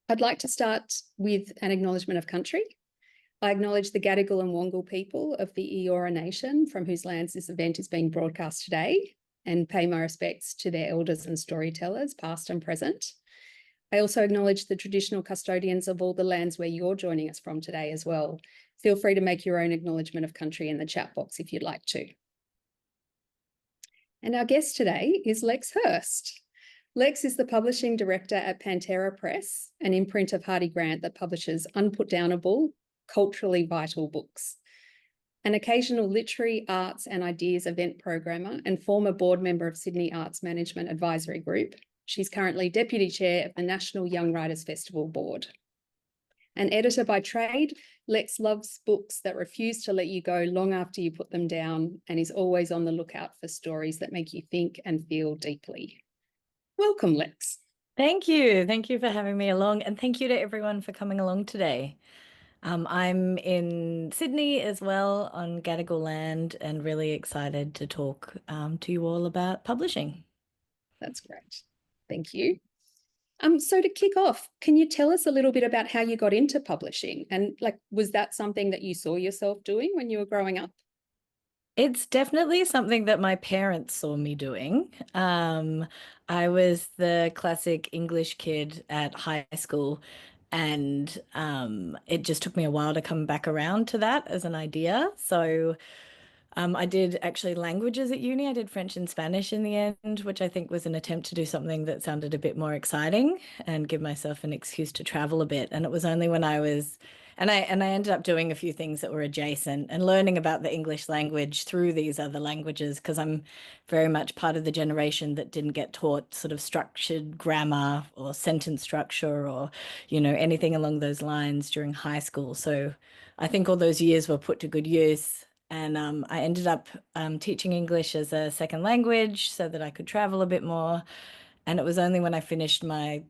I'd like to start with an acknowledgement of country. I acknowledge the Gadigal and Wongal people of the Eora Nation from whose lands this event is being broadcast today, and pay my respects to their elders and storytellers, past and present. I also acknowledge the traditional custodians of all the lands where you're joining us from today as well. Feel free to make your own acknowledgement of country in the chat box if you'd like to. And our guest today is Lex Hirst. Lex is the publishing director at Pantera Press, an imprint of Hardie Grant that publishes unputdownable, culturally vital books. An occasional literary, arts and ideas event programmer and former board member of Sydney Arts Management Advisory Group, she's currently deputy chair of the National Young Writers Festival Board. An editor by trade, Lex loves books that refuse to let you go long after you put them down and is always on the lookout for stories that make you think and feel deeply. Welcome, Lex. Thank you. Thank you for having me along, and thank you to everyone for coming along today. I'm in Sydney as well on Gadigal land and really excited to talk to you all about publishing. That's great. Thank you. So to kick off, can you tell us a little bit about how you got into publishing? And was that something that you saw yourself doing when you were growing up? It's definitely something that my parents saw me doing. I was the classic English kid at high school, and it just took me a while to come back around to that as an idea. So I did actually languages at uni. I did French and Spanish in the end, which I think was an attempt to do something that sounded a bit more exciting and give myself an excuse to travel a bit. And it was only when I was, and I ended up doing a few things that were adjacent and learning about the English language through these other languages, because I'm very much part of the generation that didn't get taught sort of structured grammar or sentence structure or, anything along those lines during high school. So I think all those years were put to good use. And I ended up teaching English as a second language so that I could travel a bit more. And it was only when I finished my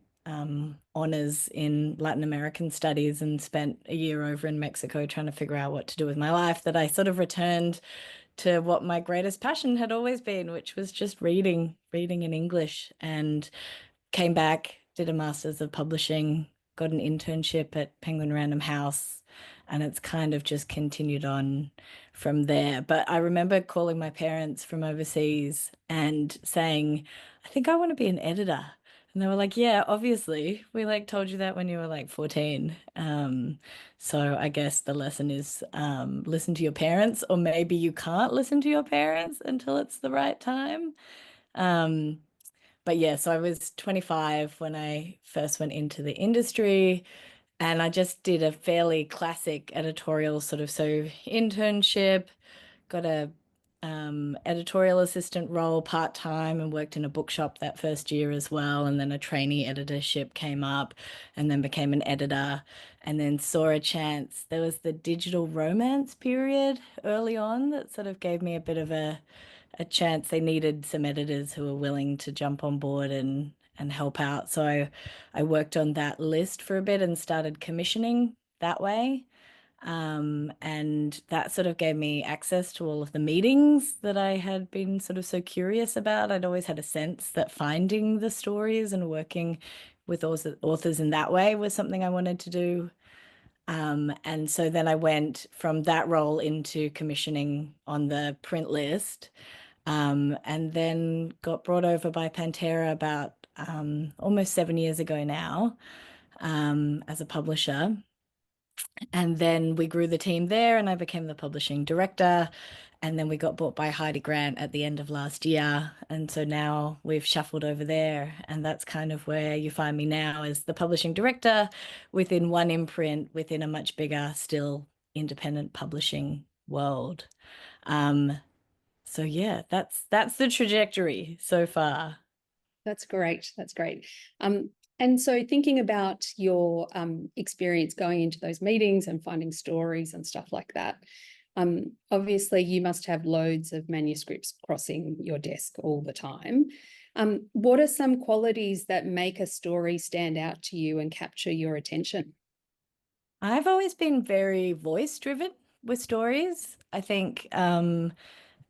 honors in Latin American studies and spent a year over in Mexico trying to figure out what to do with my life that I sort of returned to what my greatest passion had always been, which was just reading in English, and came back, did a master's of publishing, got an internship at Penguin Random House, and it's kind of just continued on from there. But I remember calling my parents from overseas and saying, I think I want to be an editor. And they were like, yeah, obviously. We told you that when you were 14. So I guess the lesson is listen to your parents, or maybe you can't listen to your parents until it's the right time. But yeah, so I was 25 when I first went into the industry, and I just did a fairly classic editorial internship, got a editorial assistant role part-time and worked in a bookshop that first year as well. And then a trainee editorship came up and then became an editor, and then saw a chance. There was the digital romance period early on that sort of gave me a bit of a chance. They needed some editors who were willing to jump on board and help out. So I worked on that list for a bit and started commissioning that way. And that sort of gave me access to all of the meetings that I had been sort of so curious about. I'd always had a sense that finding the stories and working with authors in that way was something I wanted to do. And so then I went from that role into commissioning on the print list, and then got brought over by Pantera about almost 7 years ago now, as a publisher. And then we grew the team there and I became the publishing director. And then we got bought by Hardie Grant at the end of last year. And so now we've shuffled over there. And that's kind of where you find me now, as the publishing director within one imprint, within a much bigger, still independent publishing world. So yeah, that's the trajectory so far. That's great. That's great. And so thinking about your experience going into those meetings and finding stories and stuff like that, obviously you must have loads of manuscripts crossing your desk all the time. What are some qualities that make a story stand out to you and capture your attention? I've always been very voice driven with stories. I think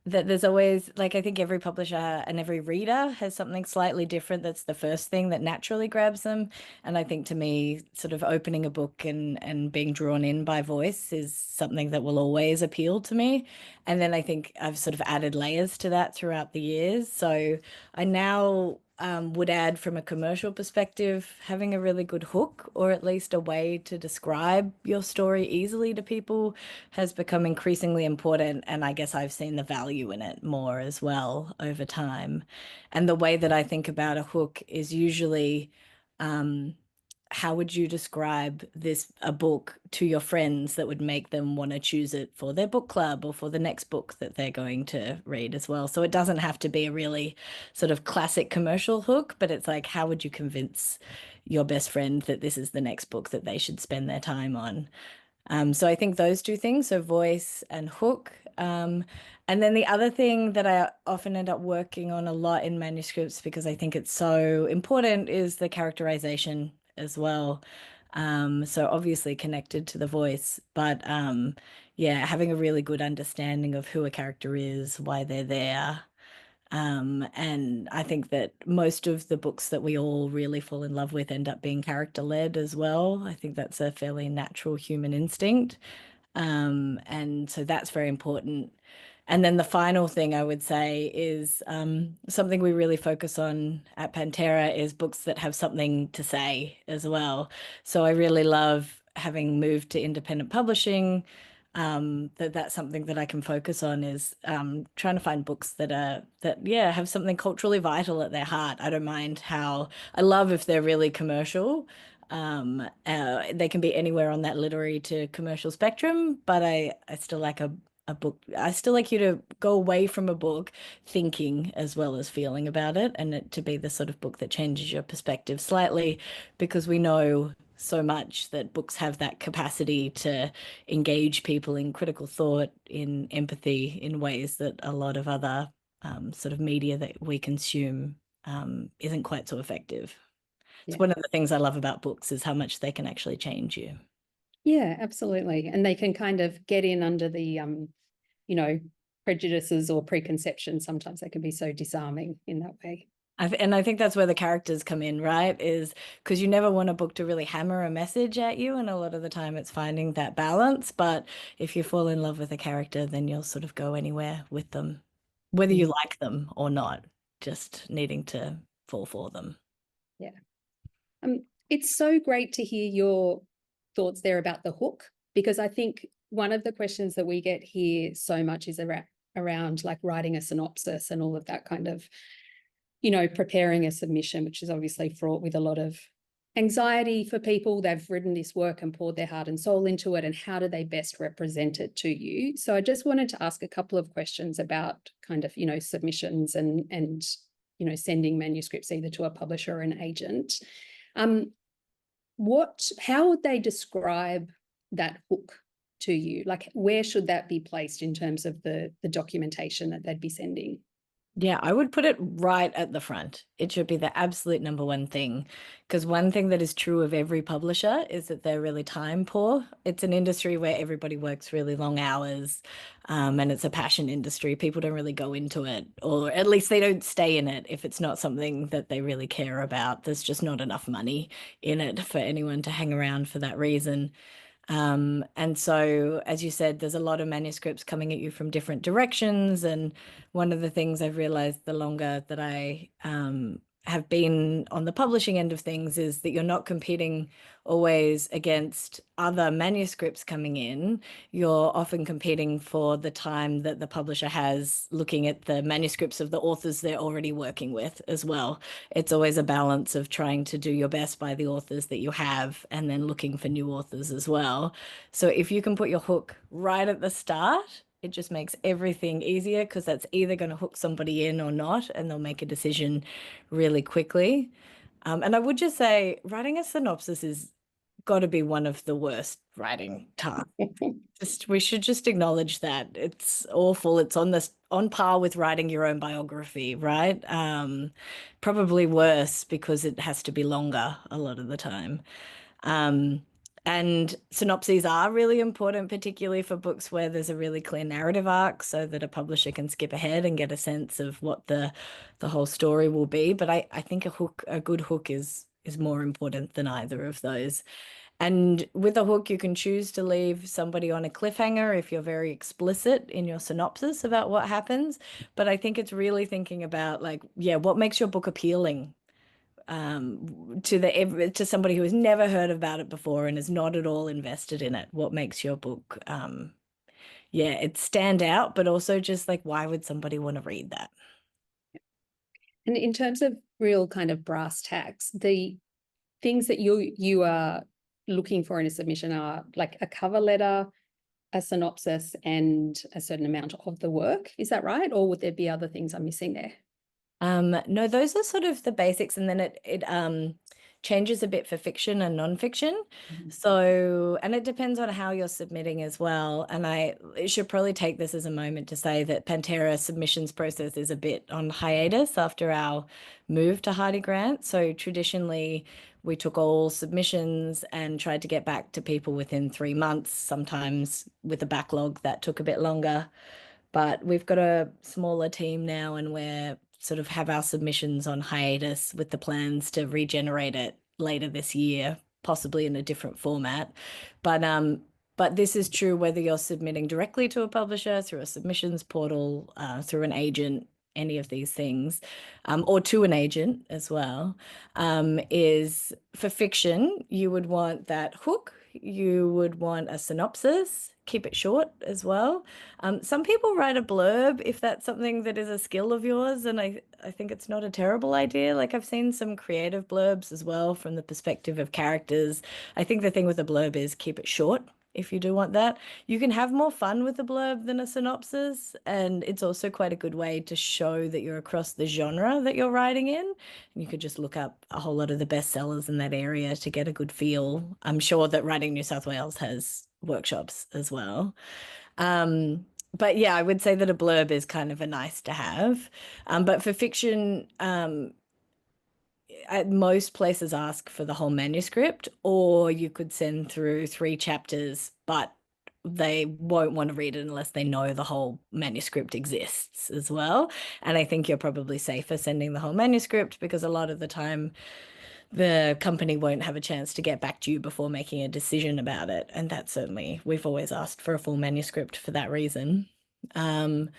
that there's always, like, I think every publisher and every reader has something slightly different that's the first thing that naturally grabs them. And I think to me, sort of opening a book and being drawn in by voice is something that will always appeal to me. And then I think I've sort of added layers to that throughout the years. So I now would add, from a commercial perspective, having a really good hook, or at least a way to describe your story easily to people, has become increasingly important. And I guess I've seen the value in it more as well over time. And the way that I think about a hook is usually, um, how would you describe a book to your friends that would make them want to choose it for their book club or for the next book that they're going to read as well? So it doesn't have to be a really sort of classic commercial hook, but it's like, how would you convince your best friend that this is the next book that they should spend their time on? So I think those two things, so voice and hook. And then the other thing that I often end up working on a lot in manuscripts, because I think it's so important, is the characterization as well. So obviously connected to the voice, but yeah, having a really good understanding of who a character is, why they're there. And I think that most of the books that we all really fall in love with end up being character-led as well. I think that's a fairly natural human instinct. And so that's very important. And then the final thing I would say is, something we really focus on at Pantera is books that have something to say as well. So I really love, having moved to independent publishing, that's something that I can focus on, is trying to find books that yeah, have something culturally vital at their heart. I don't mind how, I love if they're really commercial. They can be anywhere on that literary to commercial spectrum, but I still like a book. I still like you to go away from a book thinking as well as feeling about it, and it to be the sort of book that changes your perspective slightly, because we know so much that books have that capacity to engage people in critical thought, in empathy, in ways that a lot of other sort of media that we consume isn't quite so effective. It's Yeah. one of the things I love about books, is how much they can actually change you. Yeah, absolutely. And they can kind of get in under the, you know, prejudices or preconceptions. Sometimes they can be so disarming in that way. And I think that's where the characters come in, right? Is because you never want a book to really hammer a message at you, and a lot of the time it's finding that balance. But if you fall in love with a character, then you'll sort of go anywhere with them, whether you Mm. like them or not, just needing to fall for them. Yeah. It's so great to hear your thoughts there about the hook, because I think one of the questions that we get here so much is around like writing a synopsis and all of that kind of, preparing a submission, which is obviously fraught with a lot of anxiety for people. They've written this work and poured their heart and soul into it, and how do they best represent it to you? So I just wanted to ask a couple of questions about kind of, submissions and sending manuscripts either to a publisher or an agent. How would they describe that hook to you? Like, where should that be placed in terms of the documentation that they'd be sending? Yeah, I would put it right at the front. It should be the absolute number one thing. Because one thing that is true of every publisher is that they're really time poor. It's an industry where everybody works really long hours, and it's a passion industry. People don't really go into it, or at least they don't stay in it if it's not something that they really care about. There's just not enough money in it for anyone to hang around for that reason. And so, as you said, there's a lot of manuscripts coming at you from different directions. And one of the things I've realized the longer that I have been on the publishing end of things is that you're not competing always against other manuscripts coming in. You're often competing for the time that the publisher has looking at the manuscripts of the authors they're already working with as well. It's always a balance of trying to do your best by the authors that you have, and then looking for new authors as well. So if you can put your hook right at the start, it just makes everything easier, because that's either going to hook somebody in or not, and they'll make a decision really quickly. And I would just say writing a synopsis is got to be one of the worst writing tasks. We should just acknowledge that it's awful. It's on par with writing your own biography, right? Probably worse, because it has to be longer a lot of the time. Um, And synopses are really important, particularly for books where there's a really clear narrative arc, so that a publisher can skip ahead and get a sense of what the whole story will be. But I think a good hook is more important than either of those. And with a hook, you can choose to leave somebody on a cliffhanger if you're very explicit in your synopsis about what happens. But I think it's really thinking about, like, yeah, what makes your book appealing to somebody who has never heard about it before and is not at all invested in it. What makes your book, yeah, it stand out, but also just like, why would somebody want to read that? And in terms of real kind of brass tacks, the things that you are looking for in a submission are like a cover letter, a synopsis, and a certain amount of the work. Is that right? Or would there be other things I'm missing there? No, those are sort of the basics, and then it changes a bit for fiction and nonfiction. So, and it depends on how you're submitting as well. And I should probably take this as a moment to say that Pantera submissions process is a bit on hiatus after our move to Hardy Grant. So traditionally, we took all submissions and tried to get back to people within 3 months, sometimes with a backlog that took a bit longer. But we've got a smaller team now, and we're sort of have our submissions on hiatus with the plans to regenerate it later this year, possibly in a different format. But this is true whether you're submitting directly to a publisher, through a submissions portal, through an agent, any of these things, or to an agent as well. Is for fiction, you would want that hook, you would want a synopsis, keep it short as well. Some people write a blurb if that's something that is a skill of yours, and I think it's not a terrible idea. Like, I've seen some creative blurbs as well from the perspective of characters. I think the thing with a blurb is keep it short if you do want that. You can have more fun with a blurb than a synopsis, and it's also quite a good way to show that you're across the genre that you're writing in. And you could just look up a whole lot of the bestsellers in that area to get a good feel. I'm sure that Writing New South Wales has workshops as well. But yeah, I would say that a blurb is kind of a nice to have. But for fiction, at most places ask for the whole manuscript, or you could send through 3 chapters, but they won't want to read it unless they know the whole manuscript exists as well. And I think you're probably safer sending the whole manuscript, because a lot of the time the company won't have a chance to get back to you before making a decision about it. And that certainly, we've always asked for a full manuscript for that reason. And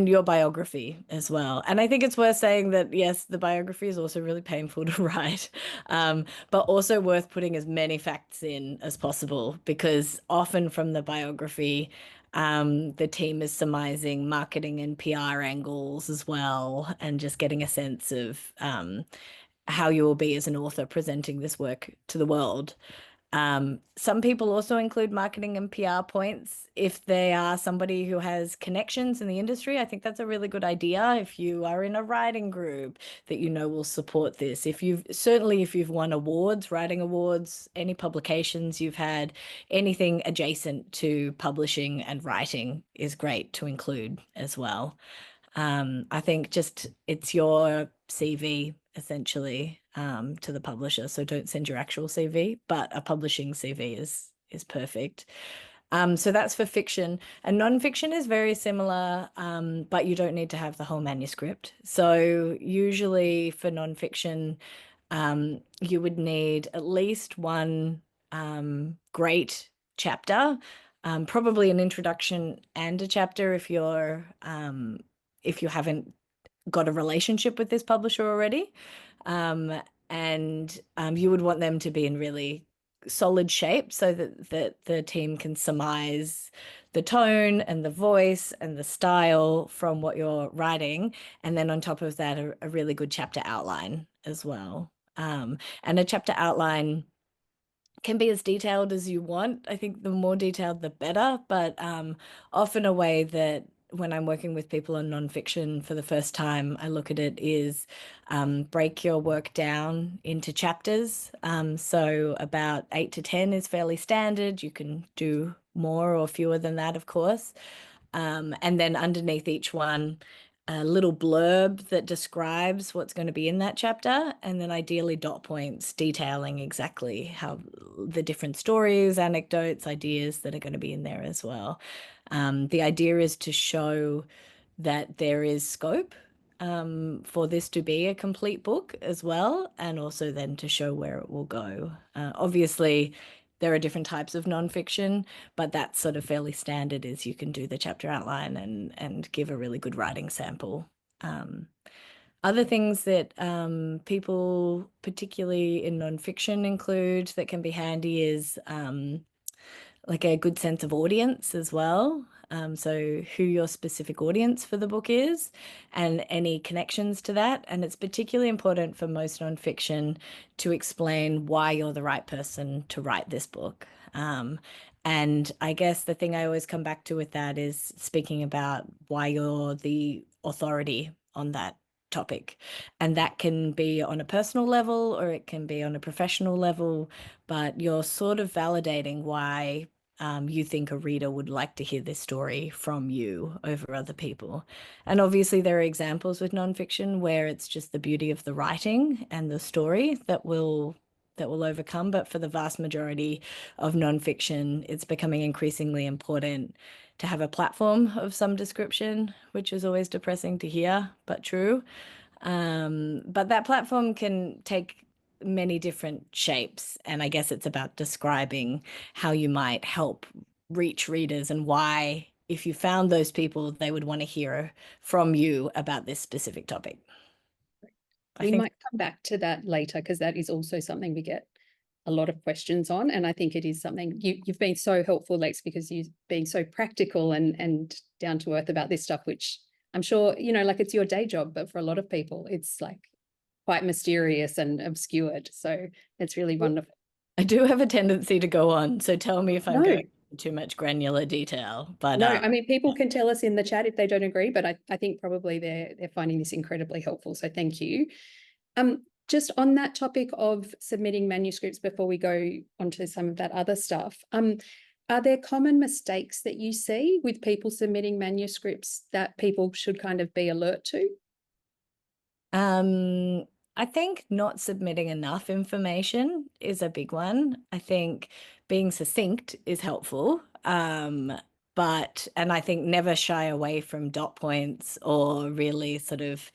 your biography as well. And I think it's worth saying that, yes, the biography is also really painful to write, but also worth putting as many facts in as possible, because often from the biography, the team is surmising marketing and PR angles as well, and just getting a sense of how you will be as an author presenting this work to the world. Some people also include marketing and PR points if they are somebody who has connections in the industry. I think that's a really good idea. If you are in a writing group that you know will support this, if you've won awards, writing awards, any publications you've had, anything adjacent to publishing and writing is great to include as well. I think just it's your CV essentially to the publisher. So don't send your actual CV, but a publishing CV is perfect. So that's for fiction. And nonfiction is very similar, but you don't need to have the whole manuscript. So usually for nonfiction, you would need at least one great chapter, probably an introduction and a chapter if you haven't got a relationship with this publisher already. And you would want them to be in really solid shape so that the team can surmise the tone and the voice and the style from what you're writing. And then on top of that, a really good chapter outline as well. And a chapter outline can be as detailed as you want. I think the more detailed, the better, but often a way that when I'm working with people on nonfiction for the first time, I look at it is break your work down into chapters. So about 8 to 10 is fairly standard. You can do more or fewer than that, of course. And then underneath each one, a little blurb that describes what's going to be in that chapter, and then ideally dot points detailing exactly how the different stories, anecdotes, ideas that are going to be in there as well. The idea is to show that there is scope for this to be a complete book as well, and also then to show where it will go. Obviously, there are different types of nonfiction, but that's sort of fairly standard is you can do the chapter outline and give a really good writing sample. Other things that people, particularly in nonfiction, include that can be handy is like a good sense of audience as well. So who your specific audience for the book is and any connections to that. And it's particularly important for most nonfiction to explain why you're the right person to write this book. And I guess the thing I always come back to with that is speaking about why you're the authority on that topic. And that can be on a personal level or it can be on a professional level, but you're sort of validating why you think a reader would like to hear this story from you over other people. And obviously there are examples with nonfiction where it's just the beauty of the writing and the story that will overcome. But for the vast majority of nonfiction, it's becoming increasingly important to have a platform of some description, which is always depressing to hear, but true. But that platform can take many different shapes. And I guess it's about describing how you might help reach readers and why, if you found those people, they would want to hear from you about this specific topic. We might come back to that later because that is also something we get a lot of questions on. And I think it is something you've been so helpful, Lex, because you've been so practical and down to earth about this stuff, which I'm sure, like it's your day job, but for a lot of people, it's like quite mysterious and obscured. So it's really wonderful. I do have a tendency to go on, so tell me if I'm No. going into too much granular detail. But No, I mean, people can tell us in the chat if they don't agree, but I think probably they're finding this incredibly helpful. So thank you. Just on that topic of submitting manuscripts before we go onto some of that other stuff, are there common mistakes that you see with people submitting manuscripts that people should kind of be alert to? I think not submitting enough information is a big one. I think being succinct is helpful. And I think never shy away from dot points or really sort of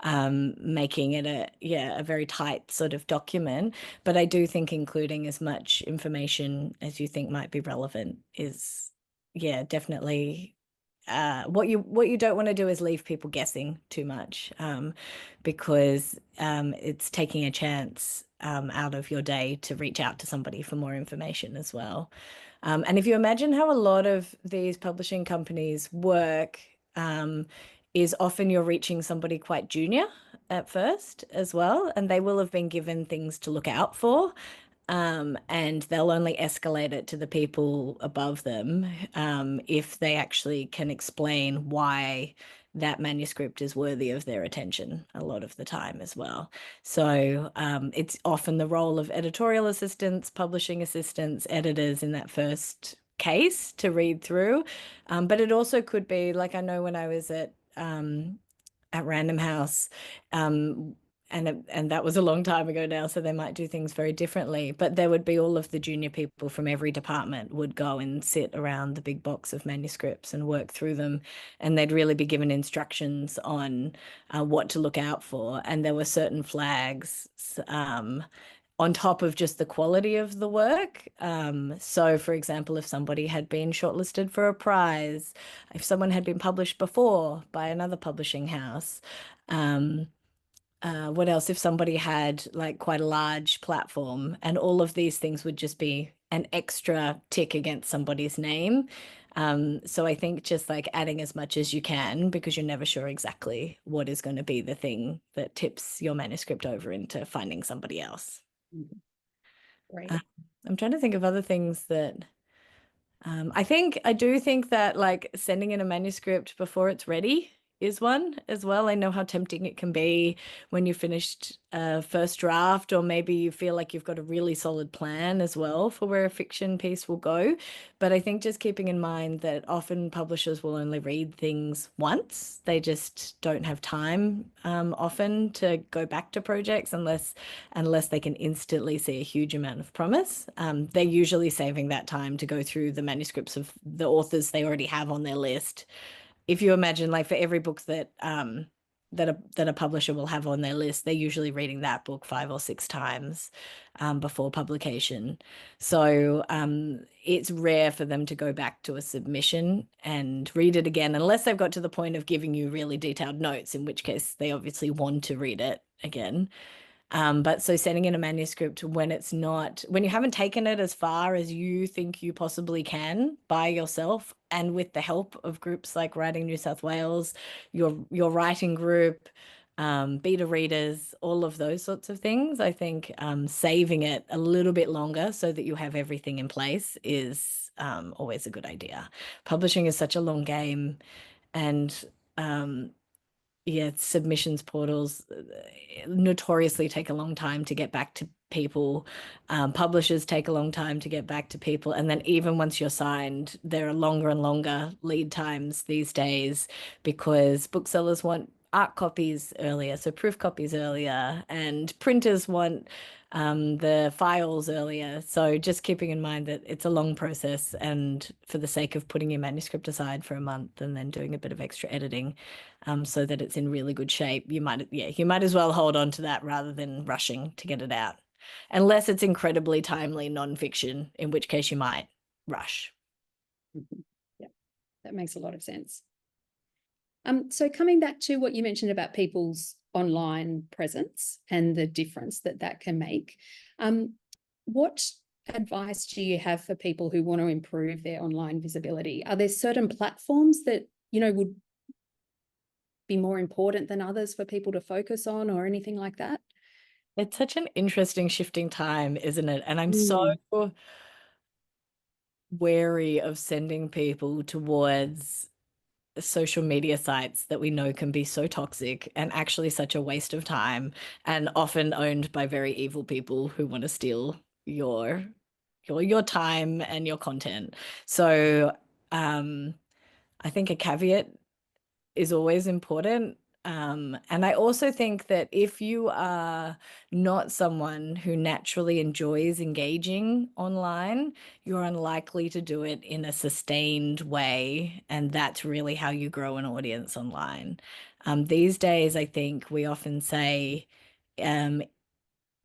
making it a very tight sort of document. But I do think including as much information as you think might be relevant is, definitely what you don't want to do is leave people guessing too much, because it's taking a chance out of your day to reach out to somebody for more information as well. And if you imagine how a lot of these publishing companies work, is often you're reaching somebody quite junior at first as well, and they will have been given things to look out for. And they'll only escalate it to the people above them if they actually can explain why that manuscript is worthy of their attention a lot of the time as well. So it's often the role of editorial assistants, publishing assistants, editors in that first case to read through. But it also could be, like I know when I was at Random House, and that was a long time ago now, so they might do things very differently. But there would be all of the junior people from every department would go and sit around the big box of manuscripts and work through them, and they'd really be given instructions on what to look out for. And there were certain flags on top of just the quality of the work. So, for example, if somebody had been shortlisted for a prize, if someone had been published before by another publishing house, what else? If somebody had like quite a large platform, and all of these things would just be an extra tick against somebody's name. So I think just like adding as much as you can, because you're never sure exactly what is going to be the thing that tips your manuscript over into finding somebody else. Great. I'm trying to think of other things that I do think that like sending in a manuscript before it's ready is one as well. I know how tempting it can be when you finished a first draft, or maybe you feel like you've got a really solid plan as well for where a fiction piece will go. But I think just keeping in mind that often publishers will only read things once. They just don't have time often to go back to projects unless they can instantly see a huge amount of promise. They're usually saving that time to go through the manuscripts of the authors they already have on their list. If you imagine, like, for every book that a publisher will have on their list, they're usually reading that book 5 or 6 times before publication. So it's rare for them to go back to a submission and read it again, unless they've got to the point of giving you really detailed notes, in which case they obviously want to read it again. But so sending in a manuscript when you haven't taken it as far as you think you possibly can by yourself, and with the help of groups like Writing New South Wales, your writing group, beta readers, all of those sorts of things, I think saving it a little bit longer so that you have everything in place is always a good idea. Publishing is such a long game, and yeah, submissions portals notoriously take a long time to get back to people. Publishers take a long time to get back to people. And then even once you're signed, there are longer and longer lead times these days because booksellers want art copies earlier, so proof copies earlier, and printers want the files earlier. So just keeping in mind that it's a long process, and for the sake of putting your manuscript aside for a month and then doing a bit of extra editing, so that it's in really good shape, you might as well hold on to that rather than rushing to get it out, unless it's incredibly timely nonfiction, in which case you might rush. Yeah, that makes a lot of sense. So coming back to what you mentioned about people's online presence and the difference that can make, what advice do you have for people who want to improve their online visibility? Are there certain platforms that, would be more important than others for people to focus on, or anything like that? It's such an interesting shifting time, isn't it? And I'm so wary of sending people towards social media sites that we know can be so toxic and actually such a waste of time, and often owned by very evil people who want to steal your time and your content. So I think a caveat is always important. And I also think that if you are not someone who naturally enjoys engaging online, you're unlikely to do it in a sustained way. And that's really how you grow an audience online. These days, I think we often say the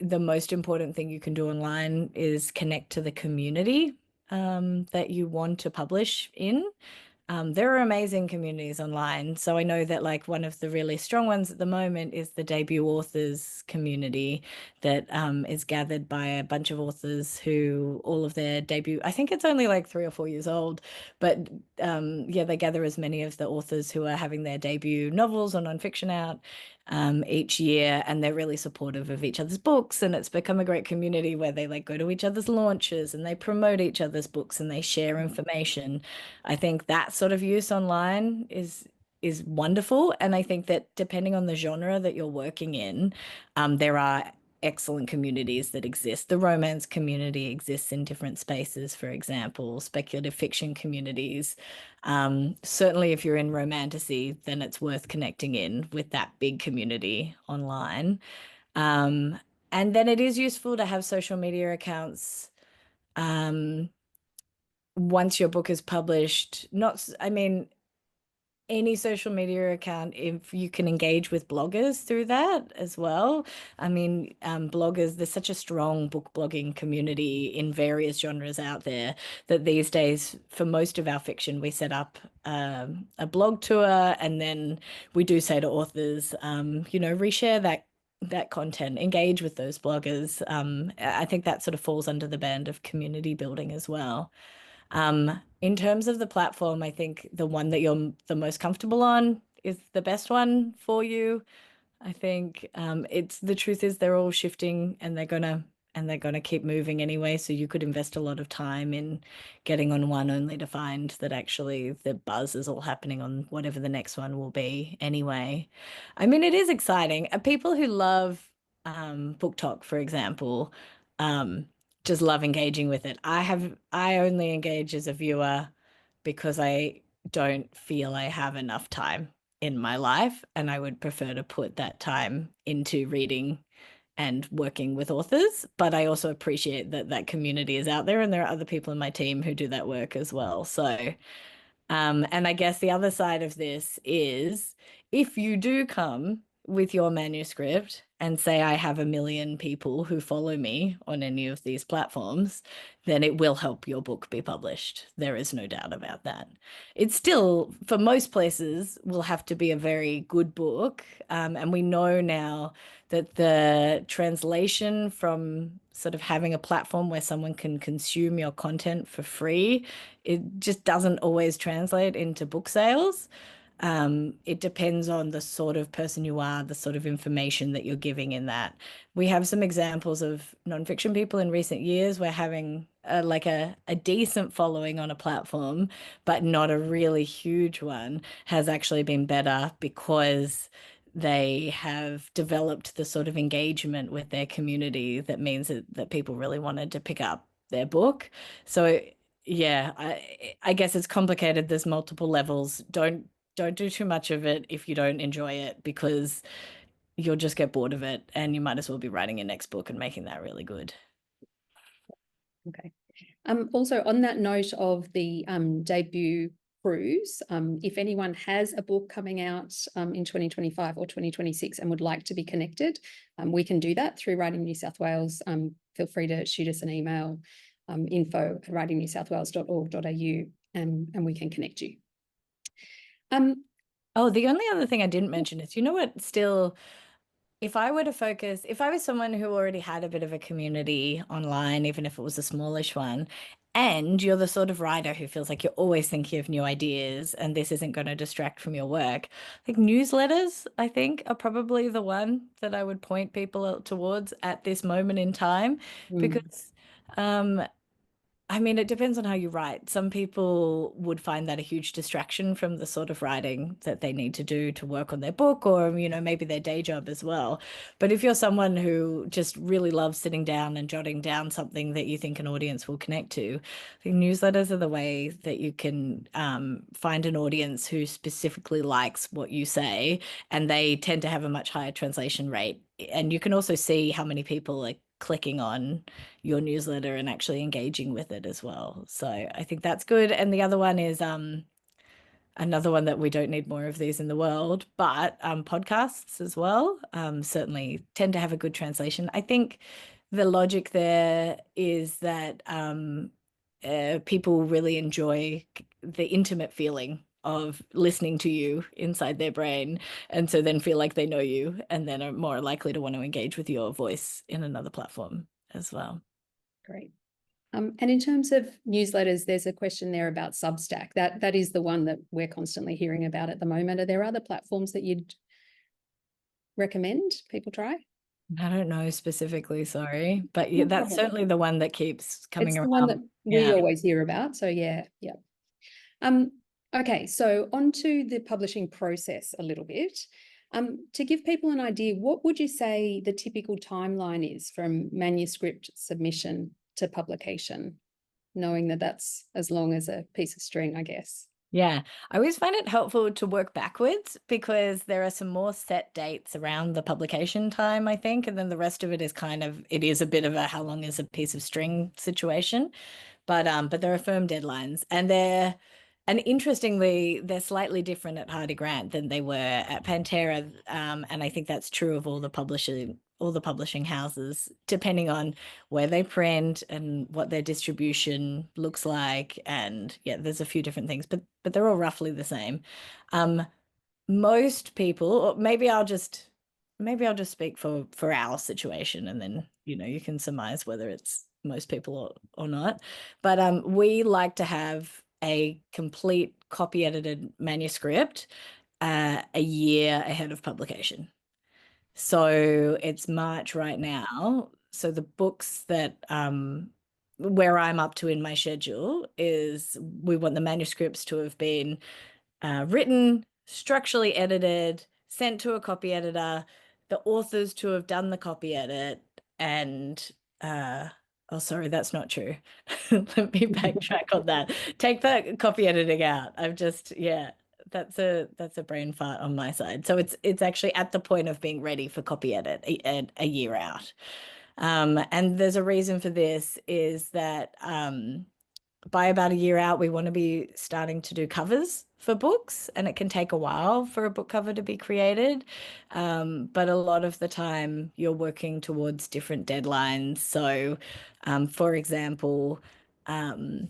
most important thing you can do online is connect to the community that you want to publish in. There are amazing communities online. So I know that, like, one of the really strong ones at the moment is the debut authors community that is gathered by a bunch of authors who all of their debut, I think it's only like 3 or 4 years old, but yeah, they gather as many of the authors who are having their debut novels or nonfiction out each year, and they're really supportive of each other's books, and it's become a great community where they like go to each other's launches and they promote each other's books and they share information. I think that sort of use online is wonderful, and I think that depending on the genre that you're working in, there are excellent communities that exist. The romance community exists in different spaces, for example, speculative fiction communities. Certainly if you're in romantasy, then it's worth connecting in with that big community online. And then it is useful to have social media accounts once your book is published. Any social media account, if you can engage with bloggers through that as well. Bloggers, there's such a strong book blogging community in various genres out there that these days, for most of our fiction, we set up a blog tour, and then we do say to authors, reshare that content, engage with those bloggers. I think that sort of falls under the band of community building as well. In terms of the platform, I think the one that you're the most comfortable on is the best one for you. I think the truth is they're all shifting, and they're gonna and they're going to keep moving anyway. So you could invest a lot of time in getting on one only to find that actually the buzz is all happening on whatever the next one will be anyway. I mean, it is exciting. People who love Book Talk, for example, just love engaging with it. I only engage as a viewer because I don't feel I have enough time in my life, and I would prefer to put that time into reading and working with authors. But I also appreciate that that community is out there, and there are other people in my team who do that work as well. So and I guess the other side of this is if you do come with your manuscript and say, I have 1 million people who follow me on any of these platforms, then it will help your book be published. There is no doubt about that. It still, for most places, will have to be a very good book. And we know now that the translation from sort of having a platform where someone can consume your content for free, it just doesn't always translate into book sales. It depends on the sort of person you are, the sort of information that you're giving in that. We have some examples of nonfiction people in recent years where having a decent following on a platform, but not a really huge one, has actually been better because they have developed the sort of engagement with their community that means that people really wanted to pick up their book. So yeah, I guess it's complicated. There's multiple levels. Don't do too much of it if you don't enjoy it, because you'll just get bored of it, and you might as well be writing your next book and making that really good. Okay. Also, on that note of the debut cruise, if anyone has a book coming out in 2025 or 2026 and would like to be connected, we can do that through Writing New South Wales. Feel free to shoot us an email, info@writingnewsouthwales.org.au, and we can connect you. Oh, the only other thing I didn't mention is, you know what, still, if I were to focus, if I was someone who already had a bit of a community online, even if it was a smallish one, and you're the sort of writer who feels like you're always thinking of new ideas and this isn't going to distract from your work, I think newsletters, I think, are probably the one that I would point people towards at this moment in time, because I mean, it depends on how you write. Some people would find that a huge distraction from the sort of writing that they need to do to work on their book, or, maybe their day job as well. But if you're someone who just really loves sitting down and jotting down something that you think an audience will connect to, I think newsletters are the way that you can find an audience who specifically likes what you say, and they tend to have a much higher translation rate. And you can also see how many people are clicking on your newsletter and actually engaging with it as well. So I think that's good. And the other one is another one that we don't need more of these in the world, but podcasts as well certainly tend to have a good translation. I think the logic there is that people really enjoy the intimate feeling of listening to you inside their brain, and so then feel like they know you, and then are more likely to want to engage with your voice in another platform as well. Great. And in terms of newsletters, there's a question there about Substack. That is the one that we're constantly hearing about at the moment. Are there other platforms that you'd recommend people try? I don't know specifically, sorry, but yeah, No that's problem. certainly the one that keeps coming It's around. the one that we Yeah. always hear about. So yeah. Okay, so onto the publishing process a little bit. To give people an idea, what would you say the typical timeline is from manuscript submission to publication, knowing that that's as long as a piece of string, I guess? Yeah, I always find it helpful to work backwards, because there are some more set dates around the publication time, I think, and then the rest of it is it is a bit of a how long is a piece of string situation. But there are firm deadlines, and interestingly, they're slightly different at Hardy Grant than they were at Pantera. And I think that's true of all the publishing houses, depending on where they print and what their distribution looks like. And yeah, there's a few different things, but they're all roughly the same. Most people, or maybe I'll just speak for our situation, and then you can surmise whether it's most people or not. But we like to have a complete copy edited manuscript a year ahead of publication. So it's March right now. so the books that where I'm up to in my schedule is we want the manuscripts to have been written, structurally edited, sent to a copy editor, the authors to have done the copy edit, and oh, sorry, that's not true. Let me backtrack on that. Take the copy editing out. I've just, yeah, that's a brain fart on my side. So it's actually at the point of being ready for copy edit a year out. And there's a reason for this is that by about a year out, we want to be starting to do covers for books, and it can take a while for a book cover to be created. But a lot of the time, you're working towards different deadlines. So, for example, um,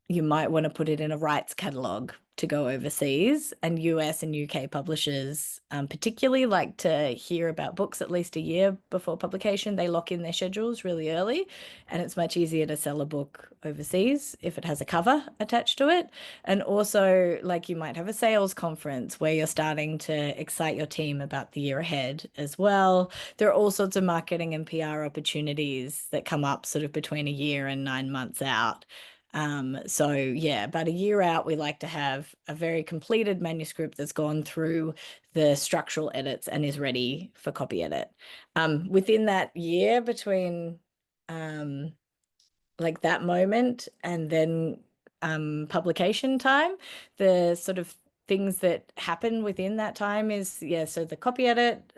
you might want to put it in a rights catalog to go overseas. And US and UK publishers particularly like to hear about books at least a year before publication. They lock in their schedules really early, and it's much easier to sell a book overseas if it has a cover attached to it. And also, like, you might have a sales conference where you're starting to excite your team about the year ahead as well. There are all sorts of marketing and PR opportunities that come up sort of between a year and 9 months out. So yeah, about a year out, we like to have a very completed manuscript that's gone through the structural edits and is ready for copy edit. Within that year between like that moment and then publication time, the sort of things that happen within that time is, yeah, so the copy edit,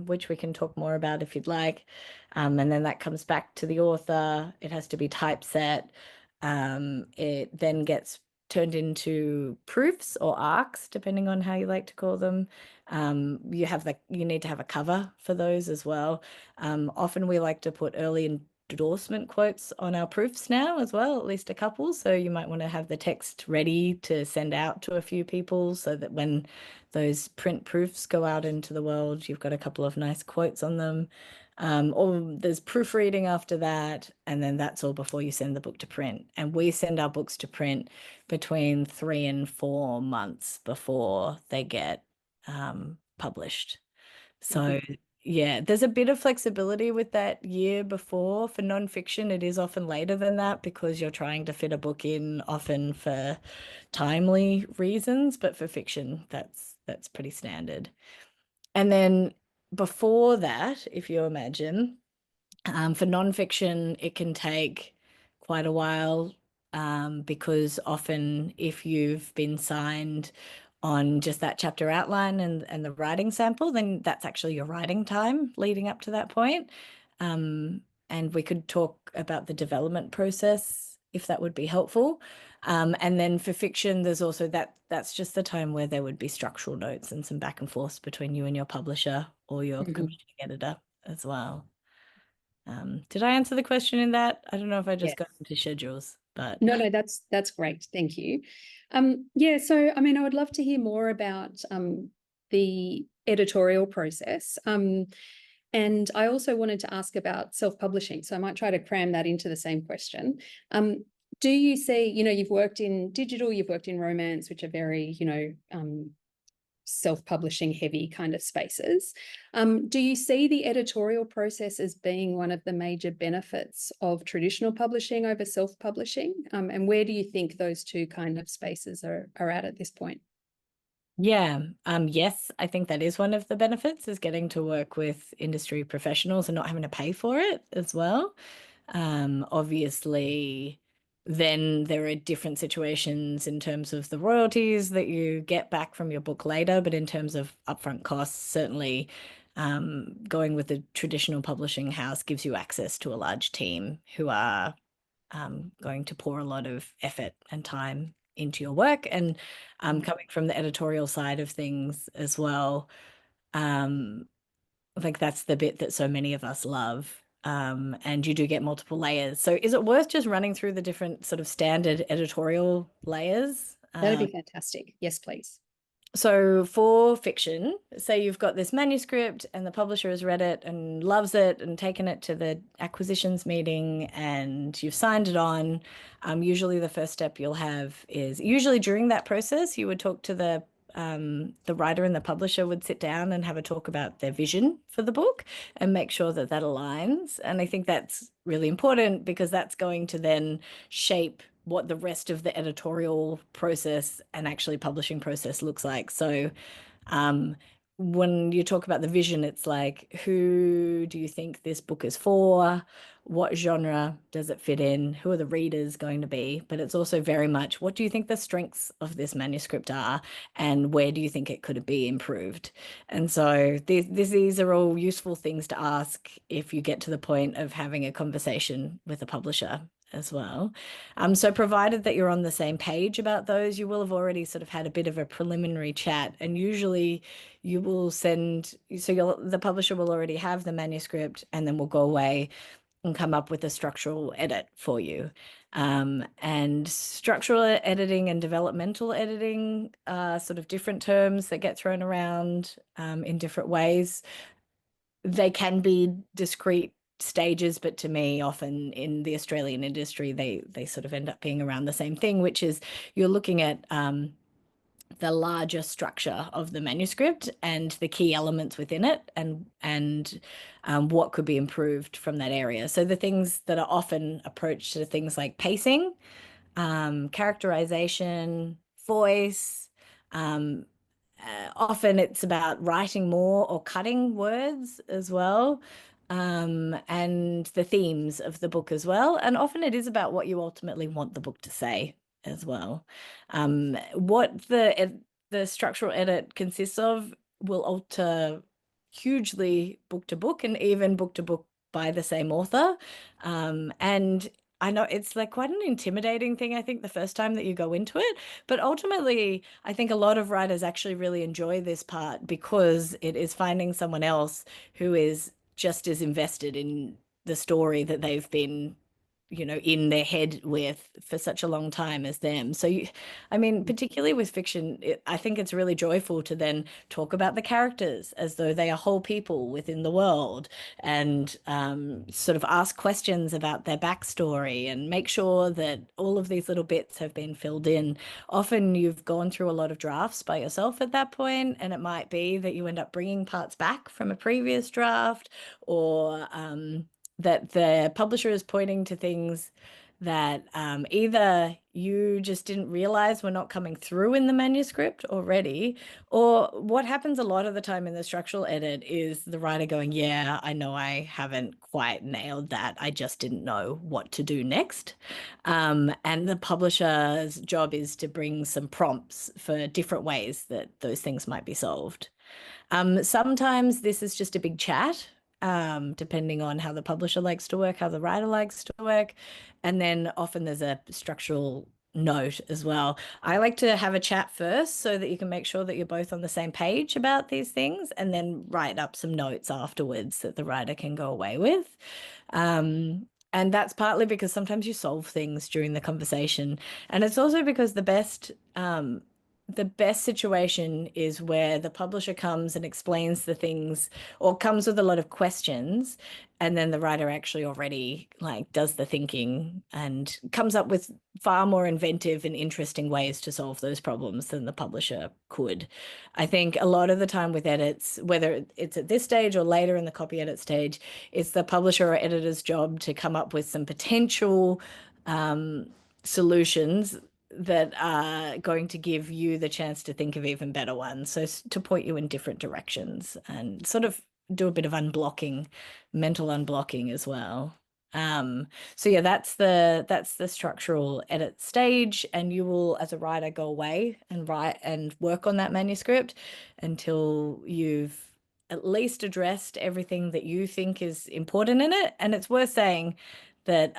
which we can talk more about if you'd like. And then that comes back to the author. It has to be typeset. It then gets turned into proofs or arcs, depending on how you like to call them. You need to have a cover for those as well. Often we like to put early endorsement quotes on our proofs now as well, at least a couple. So you might want to have the text ready to send out to a few people so that when those print proofs go out into the world, you've got a couple of nice quotes on them. Or there's proofreading after that, and then that's all before you send the book to print. And we send our books to print between 3 and 4 months before they get published. So yeah, there's a bit of flexibility with that year before. For nonfiction, it is often later than that because you're trying to fit a book in often for timely reasons, but for fiction, that's pretty standard. And then before that, if you imagine, for nonfiction, it can take quite a while because often if you've been signed on just that chapter outline and the writing sample, then that's actually your writing time leading up to that point. And we could talk about the development process if that would be helpful. And then for fiction, there's also that's just the time where there would be structural notes and some back and forth between you and your publisher or your commissioning editor as well. Did I answer the question in that? I don't know if I just got into schedules, but no, that's great. Thank you. Yeah, so I mean, I would love to hear more about the editorial process. And I also wanted to ask about self-publishing, so I might try to cram that into the same question. Do you see, you've worked in digital, you've worked in romance, which are very, self-publishing heavy kind of spaces. Do you see the editorial process as being one of the major benefits of traditional publishing over self-publishing? And where do you think those two kind of spaces are at this point? yeah, yes, I think that is one of the benefits is getting to work with industry professionals and not having to pay for it as well. Obviously, then there are different situations in terms of the royalties that you get back from your book later, but in terms of upfront costs, certainly going with a traditional publishing house gives you access to a large team who are going to pour a lot of effort and time into your work. And coming from the editorial side of things as well, like that's the bit that so many of us love. And you do get multiple layers. So is it worth just running through the different sort of standard editorial layers? That'd be fantastic. Yes, please. So for fiction, say you've got this manuscript and the publisher has read it and loves it and taken it to the acquisitions meeting and you've signed it on. Usually the first step you'll have is usually during that process, you would talk to the the writer and the publisher would sit down and have a talk about their vision for the book and make sure that that aligns. And I think that's really important because that's going to then shape what the rest of the editorial process and actually publishing process looks like. So when you talk about the vision, it's like, who do you think this book is for? What genre does it fit in? Who are the readers going to be? But it's also very much, what do you think the strengths of this manuscript are? And where do you think it could be improved? And so these are all useful things to ask if you get to the point of having a conversation with a publisher as well. So provided that you're on the same page about those, you will have already sort of had a bit of a preliminary chat, and usually you will send, so the publisher will already have the manuscript and then we'll go away and come up with a structural edit for you. And structural editing and developmental editing are sort of different terms that get thrown around in different ways. They can be discrete stages, but to me, often in the Australian industry, they sort of end up being around the same thing, which is you're looking at the larger structure of the manuscript and the key elements within it, and what could be improved from that area. So the things that are often approached to things like pacing, characterization, voice. Often it's about writing more or cutting words as well, and the themes of the book as well. And often it is about what you ultimately want the book to say as well. What the structural edit consists of will alter hugely book to book and even book to book by the same author. And I know it's like quite an intimidating thing, I think, the first time that you go into it. But ultimately, I think a lot of writers actually really enjoy this part because it is finding someone else who is just as invested in the story that they've been, in their head with for such a long time as them. So, I mean, particularly with fiction, I think it's really joyful to then talk about the characters as though they are whole people within the world, and sort of ask questions about their backstory and make sure that all of these little bits have been filled in. Often you've gone through a lot of drafts by yourself at that point, and it might be that you end up bringing parts back from a previous draft, or that the publisher is pointing to things that either you just didn't realize were not coming through in the manuscript already, or what happens a lot of the time in the structural edit is the writer going, yeah, I know I haven't quite nailed that. I just didn't know what to do next. And the publisher's job is to bring some prompts for different ways that those things might be solved. Sometimes this is just a big chat, depending on how the publisher likes to work, how the writer likes to work. And then often there's a structural note as well. I like to have a chat first so that you can make sure that you're both on the same page about these things, and then write up some notes afterwards that the writer can go away with. And that's partly because sometimes you solve things during the conversation. And it's also because the best situation is where the publisher comes and explains the things, or comes with a lot of questions, and then the writer actually already does the thinking and comes up with far more inventive and interesting ways to solve those problems than the publisher could. I think a lot of the time with edits, whether it's at this stage or later in the copy edit stage, it's the publisher or editor's job to come up with some potential solutions that are going to give you the chance to think of even better ones. So to point you in different directions and sort of do a bit of unblocking, mental unblocking as well. So yeah, that's the structural edit stage, and you will, as a writer, go away and write and work on that manuscript until you've at least addressed everything that you think is important in it. And it's worth saying that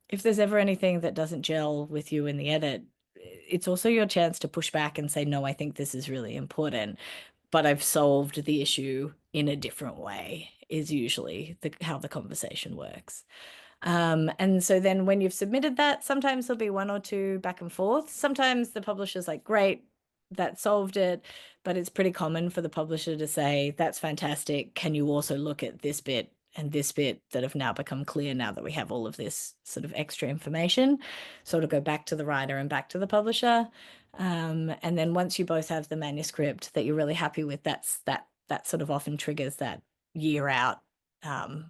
if there's ever anything that doesn't gel with you in the edit, it's also your chance to push back and say, no, I think this is really important, but I've solved the issue in a different way, is usually how the conversation works. And so then when you've submitted that, sometimes there'll be one or two back and forth. Sometimes the publisher's like, great, that solved it. But it's pretty common for the publisher to say, that's fantastic. Can you also look at this bit and this bit that have now become clear now that we have all of this sort of extra information? So to go back to the writer and back to the publisher. And then once you both have the manuscript that you're really happy with, that sort of often triggers that year out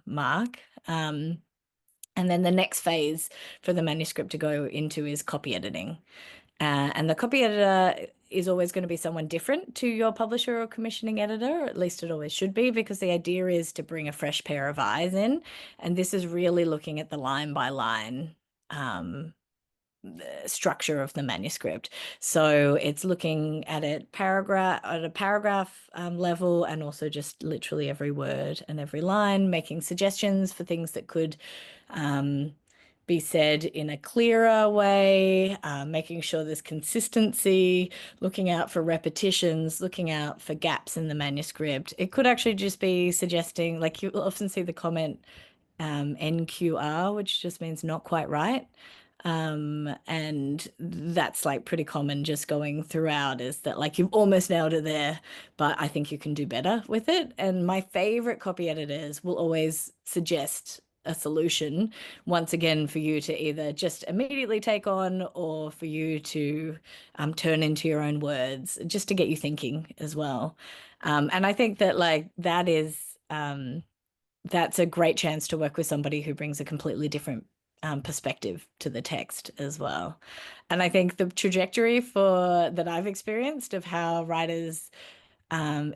mark. And then the next phase for the manuscript to go into is copy editing. And the copy editor is always going to be someone different to your publisher or commissioning editor, or at least it always should be, because the idea is to bring a fresh pair of eyes in. And this is really looking at the line by line the structure of the manuscript. So it's looking at it at a paragraph level, and also just literally every word and every line, making suggestions for things that could be said in a clearer way, making sure there's consistency, looking out for repetitions, looking out for gaps in the manuscript. It could actually just be suggesting, like you often see the comment NQR, which just means not quite right. And that's like pretty common just going throughout, is that like you've almost nailed it there, but I think you can do better with it. And my favorite copy editors will always suggest a solution, once again, for you to either just immediately take on, or for you to turn into your own words, just to get you thinking as well. And I think that like that is that's a great chance to work with somebody who brings a completely different perspective to the text as well. And I think the trajectory that I've experienced of how writers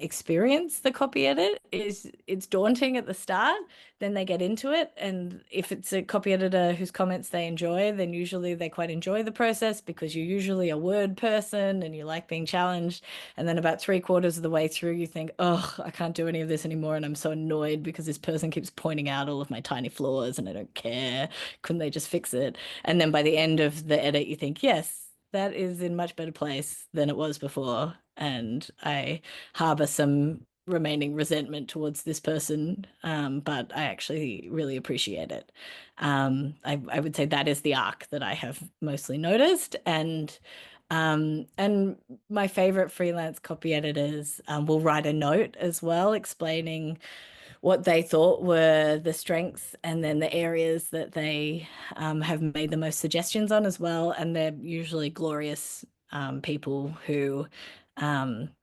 experience the copy edit is, it's daunting at the start, then they get into it, and if it's a copy editor whose comments they enjoy, then usually they quite enjoy the process, because you're usually a word person and you like being challenged. And then about 3/4 of the way through you think, oh, I can't do any of this anymore, and I'm so annoyed because this person keeps pointing out all of my tiny flaws and I don't care, couldn't they just fix it? And then by the end of the edit you think, yes, that is in much better place than it was before, and I harbor some remaining resentment towards this person, but I actually really appreciate it. I would say that is the arc that I have mostly noticed. And my favorite freelance copy editors will write a note as well, explaining what they thought were the strengths, and then the areas that they have made the most suggestions on as well. And they're usually glorious people who,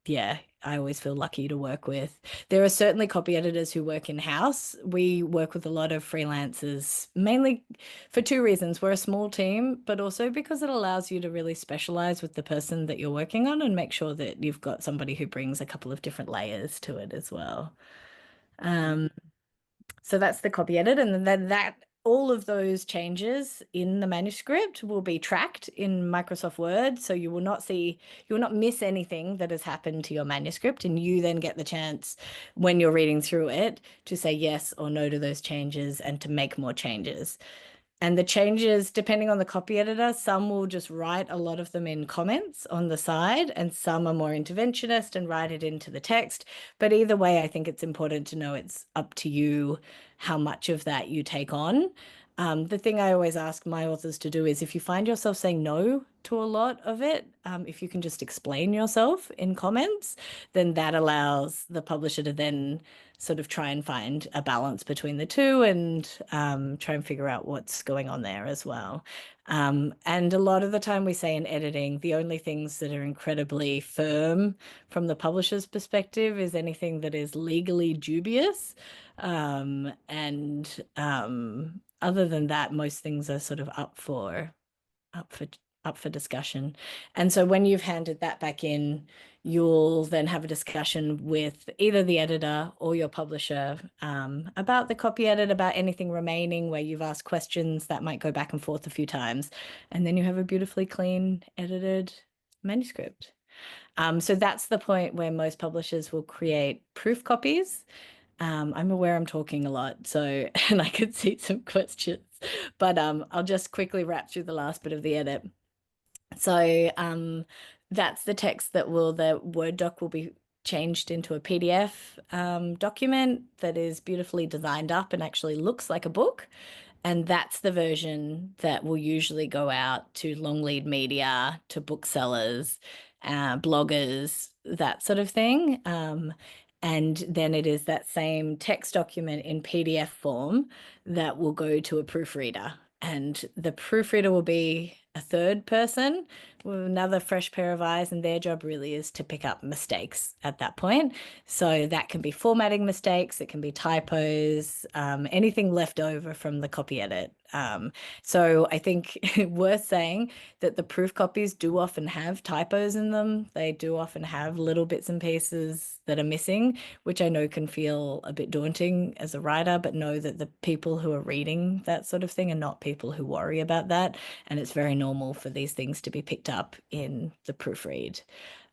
yeah, I always feel lucky to work with. There are certainly copy editors who work in-house. We work with a lot of freelancers, mainly for two reasons. We're a small team, but also because it allows you to really specialize with the person that you're working on, and make sure that you've got somebody who brings a couple of different layers to it as well. So that's the copy edit, and then that all of those changes in the manuscript will be tracked in Microsoft Word, so you will not miss anything that has happened to your manuscript, and you then get the chance when you're reading through it to say yes or no to those changes and to make more changes. And the changes, depending on the copy editor, some will just write a lot of them in comments on the side, and some are more interventionist and write it into the text. But either way, I think it's important to know it's up to you how much of that you take on. The thing I always ask my authors to do is, if you find yourself saying no to a lot of it, if you can just explain yourself in comments, then that allows the publisher to then sort of try and find a balance between the two, and try and figure out what's going on there as well. And a lot of the time we say in editing, the only things that are incredibly firm from the publisher's perspective is anything that is legally dubious. And other than that, most things are sort of up for discussion. And so when you've handed that back in, you'll then have a discussion with either the editor or your publisher about the copy edit, about anything remaining where you've asked questions that might go back and forth a few times. And then you have a beautifully clean, edited manuscript. So that's the point where most publishers will create proof copies. I'm aware I'm talking a lot, so, and I could see some questions, but I'll just quickly wrap through the last bit of the edit. So that's the text that the Word doc will be changed into a PDF document that is beautifully designed up and actually looks like a book. And that's the version that will usually go out to long lead media, to booksellers, bloggers, that sort of thing. And then it is that same text document in PDF form that will go to a proofreader. And the proofreader will be a third person with another fresh pair of eyes, and their job really is to pick up mistakes at that point. So that can be formatting mistakes, it can be typos, anything left over from the copy edit. So I think worth saying that the proof copies do often have typos in them. They do often have little bits and pieces that are missing, which I know can feel a bit daunting as a writer, but know that the people who are reading that sort of thing are not people who worry about that. And it's very normal for these things to be picked up in the proofread.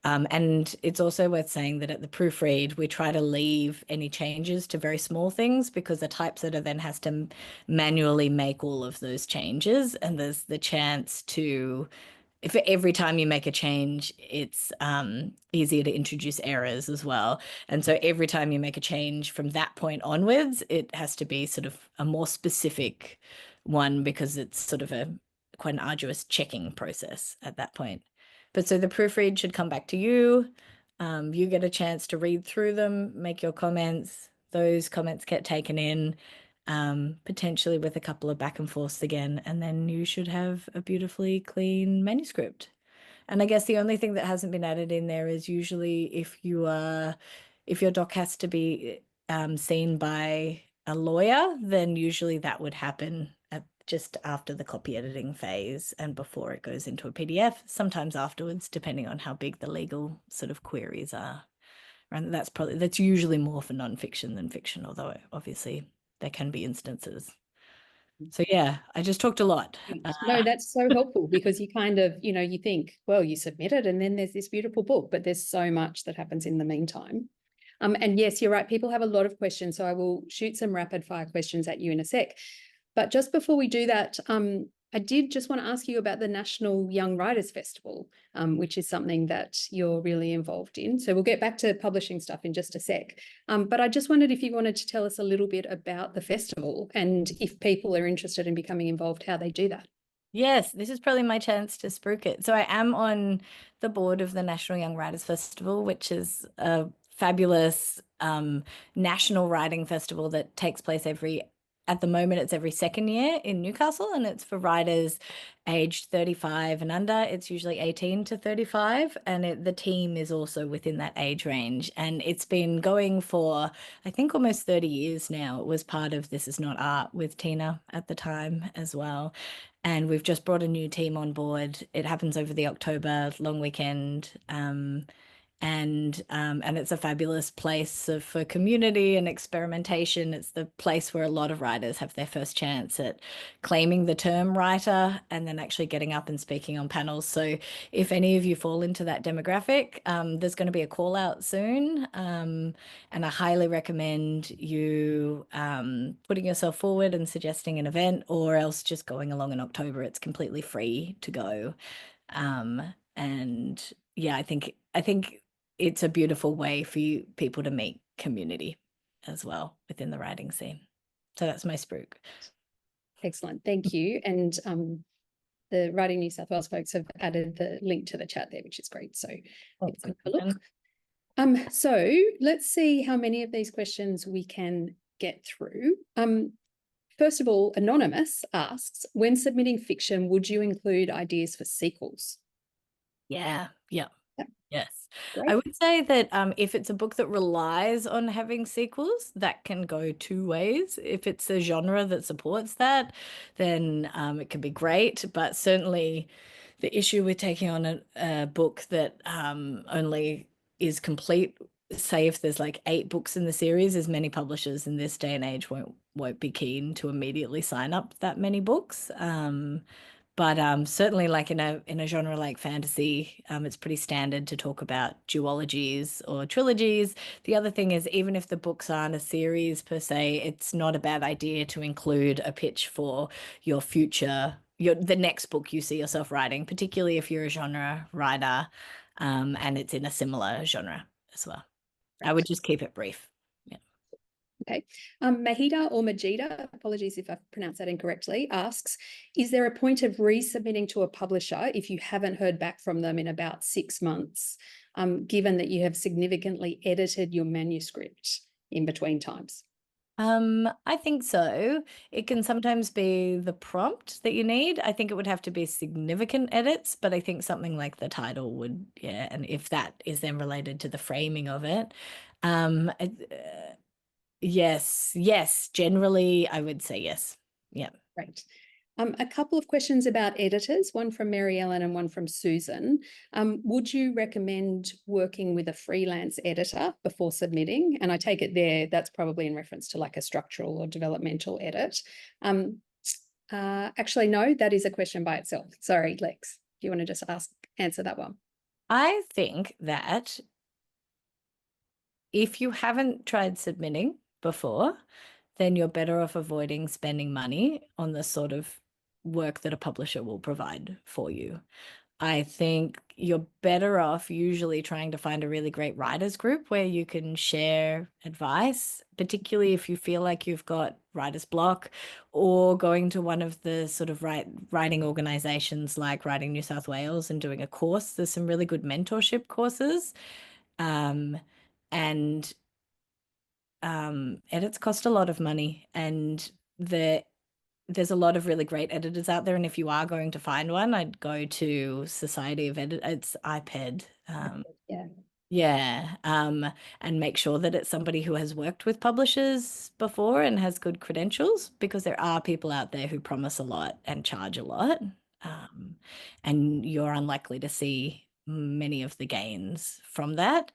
And it's also worth saying that at the proofread, we try to leave any changes to very small things, because the typesetter then has to manually make all of those changes. And there's the chance to, if every time you make a change, it's easier to introduce errors as well. And so every time you make a change from that point onwards, it has to be sort of a more specific one, because it's sort of quite an arduous checking process at that point. But so the proofread should come back to you. You get a chance to read through them, make your comments. Those comments get taken in, potentially with a couple of back and forths again, and then you should have a beautifully clean manuscript. And I guess the only thing that hasn't been added in there is usually if your doc has to be seen by a lawyer, then usually that would happen just after the copy editing phase and before it goes into a PDF, sometimes afterwards, depending on how big the legal sort of queries are. And that's usually more for nonfiction than fiction, although obviously there can be instances. So yeah, I just talked a lot. No, that's so helpful, because you kind of, you think, well, you submitted and then there's this beautiful book, but there's so much that happens in the meantime. And yes, you're right. People have a lot of questions, so I will shoot some rapid fire questions at you in a sec. But just before we do that, I did just want to ask you about the National Young Writers Festival, which is something that you're really involved in. So we'll get back to publishing stuff in just a sec. But I just wondered if you wanted to tell us a little bit about the festival, and if people are interested in becoming involved, how they do that. Yes, this is probably my chance to spruik it. So I am on the board of the National Young Writers Festival, which is a fabulous national writing festival that takes place at the moment, it's every second year in Newcastle, and it's for writers aged 35 and under. It's usually 18 to 35, and the team is also within that age range. And it's been going for, I think, almost 30 years now. It was part of This Is Not Art with Tina at the time as well. And we've just brought a new team on board. It happens over the October long weekend. And it's a fabulous place for community and experimentation. It's the place where a lot of writers have their first chance at claiming the term writer and then actually getting up and speaking on panels. So if any of you fall into that demographic, there's going to be a call out soon. And I highly recommend you putting yourself forward and suggesting an event, or else just going along in October. It's completely free to go. And yeah, I think it's a beautiful way for people to meet community as well within the writing scene. So that's my spruik. Excellent. Thank you. And the Writing New South Wales folks have added the link to the chat there, which is great. So have a look. So let's see how many of these questions we can get through. First of all, Anonymous asks, when submitting fiction, would you include ideas for sequels? Yeah. Yes. Great. I would say that if it's a book that relies on having sequels, that can go two ways. If it's a genre that supports that, then it can be great. But certainly the issue with taking on a book that only is complete, say if there's like 8 books in the series, as many publishers in this day and age won't be keen to immediately sign up that many books. But certainly, like in a genre like fantasy, it's pretty standard to talk about duologies or trilogies. The other thing is, even if the books aren't a series per se, it's not a bad idea to include a pitch for your future, the next book you see yourself writing, particularly if you're a genre writer, and it's in a similar genre as well. Right. I would just keep it brief. Okay. Mahida or Majida, apologies if I've pronounced that incorrectly, asks, is there a point of resubmitting to a publisher if you haven't heard back from them in about 6 months, given that you have significantly edited your manuscript in between times? I think so. It can sometimes be the prompt that you need. I think it would have to be significant edits, but I think something like the title would, yeah, and if that is then related to the framing of it. Yes, yes, generally I would say yes. Yeah. Great. A couple of questions about editors, one from Mary Ellen and one from Susan. Would you recommend working with a freelance editor before submitting? And I take it that's probably in reference to like a structural or developmental edit. Actually, no, that is a question by itself. Sorry, Lex, do you want to just answer that one? I think that if you haven't tried submitting before, then you're better off avoiding spending money on the sort of work that a publisher will provide for you. I think you're better off usually trying to find a really great writers group where you can share advice, particularly if you feel like you've got writer's block, or going to one of the sort of writing organizations like Writing New South Wales and doing a course. There's some really good mentorship courses. And edits cost a lot of money, and there's a lot of really great editors out there. And if you are going to find one, I'd go to Society of Edit. It's IPED. Yeah. Yeah. And make sure that it's somebody who has worked with publishers before and has good credentials, because there are people out there who promise a lot and charge a lot. And you're unlikely to see many of the gains from that.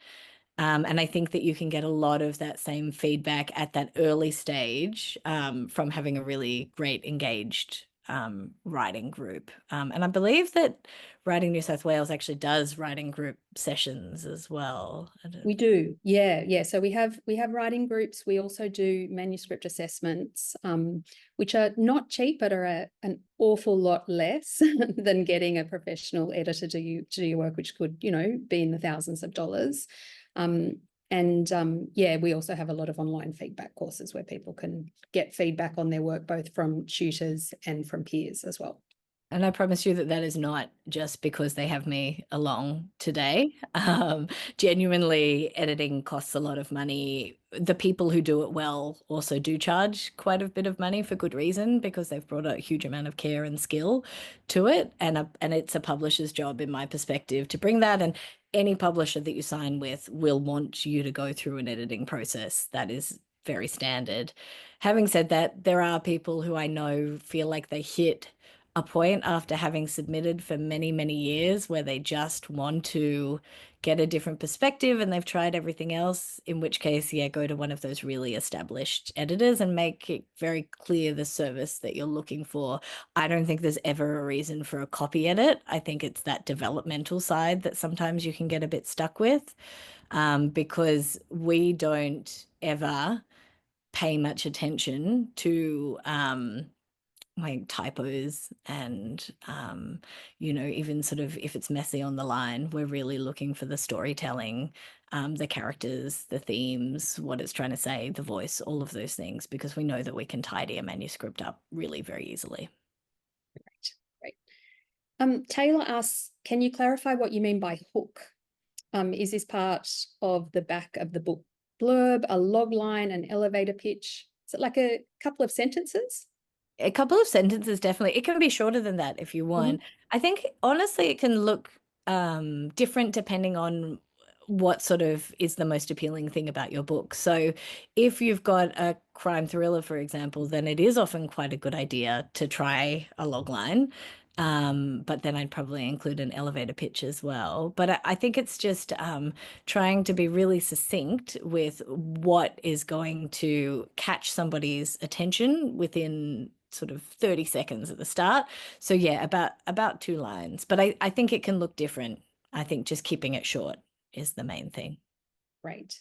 And I think that you can get a lot of that same feedback at that early stage from having a really great engaged writing group. And I believe that Writing New South Wales actually does writing group sessions as well. We do, yeah. So we have writing groups. We also do manuscript assessments, which are not cheap, but are an awful lot less than getting a professional editor to do your work, which could, be in the thousands of dollars. Yeah, we also have a lot of online feedback courses where people can get feedback on their work, both from tutors and from peers as well. And I promise you that that is not just because they have me along today. Genuinely, editing costs a lot of money. The people who do it well also do charge quite a bit of money for good reason, because they've brought a huge amount of care and skill to it. And it's a publisher's job, in my perspective, to bring that. And any publisher that you sign with will want you to go through an editing process. That is very standard. Having said that, there are people who I know feel like they hit a point after having submitted for many, many years where they just want to get a different perspective, and they've tried everything else, in which case, yeah, go to one of those really established editors and make it very clear the service that you're looking for. I don't think there's ever a reason for a copy edit. I think it's that developmental side that sometimes you can get a bit stuck with, because we don't ever pay much attention to like typos and even sort of if it's messy on the line. We're really looking for the storytelling, the characters, the themes, what it's trying to say, the voice, all of those things, because we know that we can tidy a manuscript up really very easily. Great. Taylor asks, can you clarify what you mean by hook? Is this part of the back of the book blurb, a log line, an elevator pitch? Is it like a couple of sentences? A couple of sentences, definitely. It can be shorter than that if you want. I think honestly it can look different depending on what sort of is the most appealing thing about your book. So if you've got a crime thriller, for example, then it is often quite a good idea to try a log line. But then I'd probably include an elevator pitch as well. But I think it's just trying to be really succinct with what is going to catch somebody's attention within sort of 30 seconds at the start. So yeah, about 2 lines. But I think it can look different. I think just keeping it short is the main thing. Great.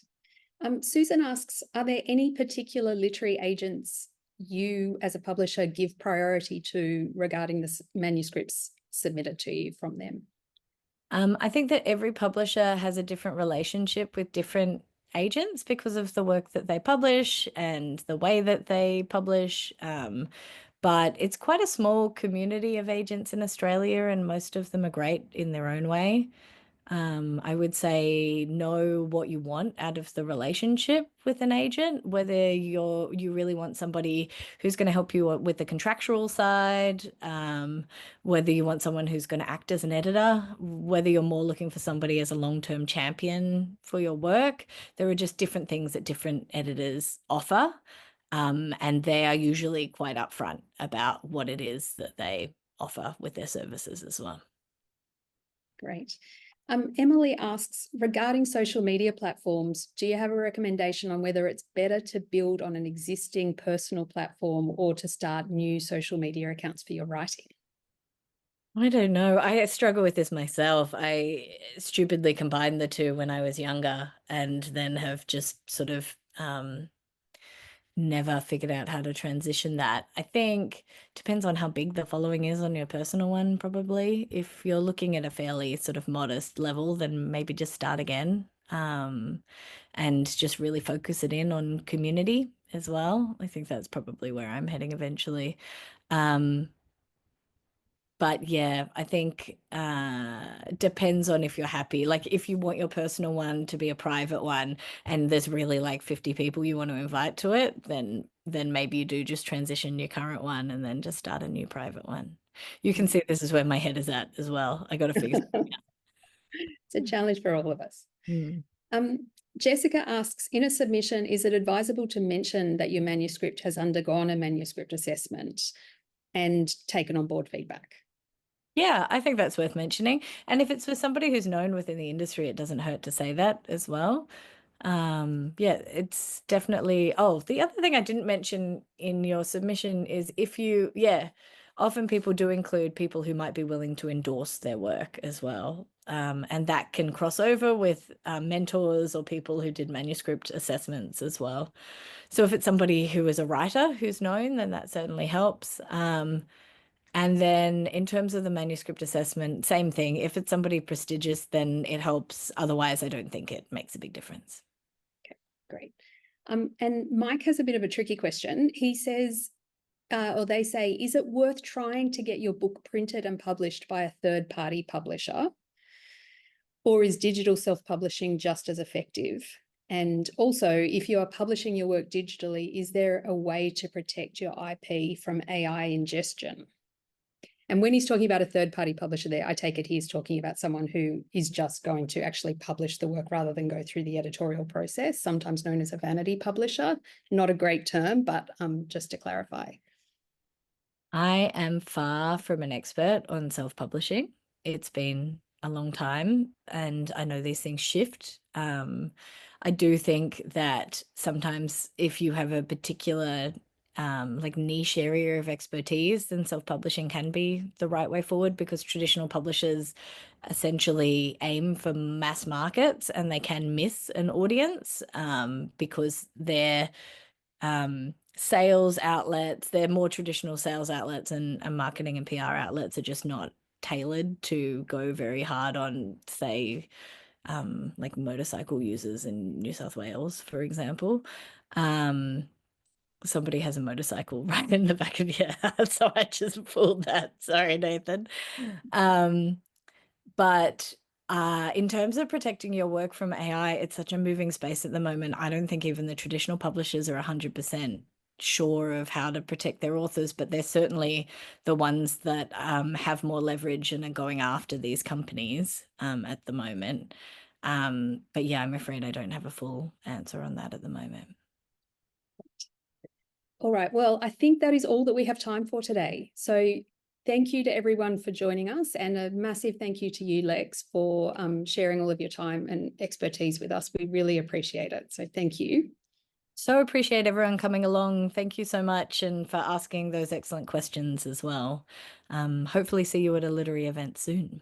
Susan asks, are there any particular literary agents you as a publisher give priority to regarding the manuscripts submitted to you from them? I think that every publisher has a different relationship with different agents because of the work that they publish and the way that they publish. But it's quite a small community of agents in Australia, and most of them are great in their own way. I would say know what you want out of the relationship with an agent, whether you really want somebody who's going to help you with the contractual side, whether you want someone who's going to act as an editor, whether you're more looking for somebody as a long-term champion for your work. There are just different things that different editors offer, and they are usually quite upfront about what it is that they offer with their services as well. Great. Emily asks, regarding social media platforms, do you have a recommendation on whether it's better to build on an existing personal platform or to start new social media accounts for your writing? I don't know. I struggle with this myself. I stupidly combined the two when I was younger and then have just sort of never figured out how to transition that. I think depends on how big the following is on your personal one, probably. If you're looking at a fairly sort of modest level, then maybe just start again, and just really focus it in on community as well. I think that's probably where I'm heading eventually. But yeah, I think depends on if you're happy. Like if you want your personal one to be a private one and there's really like 50 people you want to invite to it, then maybe you do just transition your current one and then just start a new private one. You can see this is where my head is at as well. I got to figure something out. It's a challenge for all of us. Mm. Jessica asks, in a submission, is it advisable to mention that your manuscript has undergone a manuscript assessment and taken on board feedback? Yeah, I think that's worth mentioning. And if it's for somebody who's known within the industry, it doesn't hurt to say that as well. Yeah, it's definitely. Oh, the other thing I didn't mention in your submission is often people do include people who might be willing to endorse their work as well. And that can cross over with mentors or people who did manuscript assessments as well. So if it's somebody who is a writer who's known, then that certainly helps. And then in terms of the manuscript assessment, same thing. If it's somebody prestigious, then it helps. Otherwise, I don't think it makes a big difference. Okay, great. And Mike has a bit of a tricky question. He says, or they say, is it worth trying to get your book printed and published by a third-party publisher? Or is digital self-publishing just as effective? And also, if you are publishing your work digitally, is there a way to protect your IP from AI ingestion? And when he's talking about a third-party publisher there, I take it he's talking about someone who is just going to actually publish the work rather than go through the editorial process, sometimes known as a vanity publisher. Not a great term, but just to clarify. I am far from an expert on self-publishing. It's been a long time and I know these things shift. I do think that sometimes if you have a particular like niche area of expertise, then self-publishing can be the right way forward because traditional publishers essentially aim for mass markets and they can miss an audience because they're sales outlets, they're more traditional sales outlets and marketing and PR outlets are just not tailored to go very hard on, say, like motorcycle users in New South Wales, for example. Somebody has a motorcycle right in the back of your head, so I just pulled that. Sorry, Nathan. But in terms of protecting your work from AI, it's such a moving space at the moment. I don't think even the traditional publishers are 100% sure of how to protect their authors, but they're certainly the ones that have more leverage and are going after these companies at the moment. But yeah, I'm afraid I don't have a full answer on that at the moment. All right. Well, I think that is all that we have time for today. So thank you to everyone for joining us, and a massive thank you to you, Lex, for sharing all of your time and expertise with us. We really appreciate it. So thank you. So appreciate everyone coming along. Thank you so much and for asking those excellent questions as well. Hopefully see you at a literary event soon.